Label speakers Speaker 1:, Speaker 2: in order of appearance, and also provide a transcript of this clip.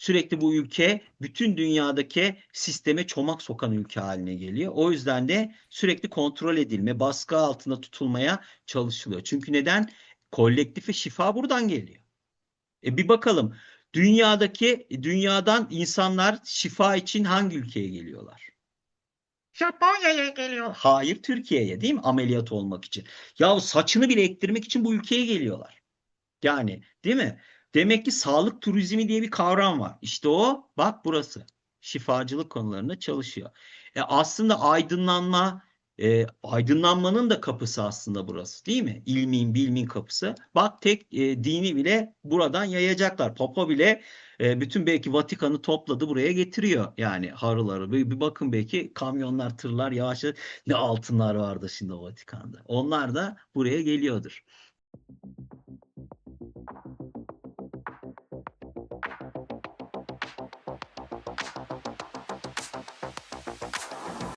Speaker 1: Sürekli bu ülke bütün dünyadaki sisteme çomak sokan ülke haline geliyor. O yüzden de sürekli kontrol edilme, baskı altında tutulmaya çalışılıyor. Çünkü neden? Kolektife şifa buradan geliyor. Bir bakalım. Dünyadan insanlar şifa için hangi ülkeye geliyorlar?
Speaker 2: Japonya'ya geliyor.
Speaker 1: Hayır, Türkiye'ye, değil mi? Ameliyat olmak için. Ya saçını bile ektirmek için bu ülkeye geliyorlar. Yani, değil mi? Demek ki sağlık turizmi diye bir kavram var. İşte o, bak burası. Şifacılık konularında çalışıyor. Aslında aydınlanmanın da kapısı aslında burası, değil mi? İlmin, bilmin kapısı. Bak tek dini bile buradan yayacaklar. Papa bile bütün belki Vatikan'ı topladı buraya getiriyor. Yani harıları. Bir bakın belki kamyonlar, tırlar yavaş yavaş ne altınlar vardı şimdi o Vatikan'da. Onlar da buraya geliyordur.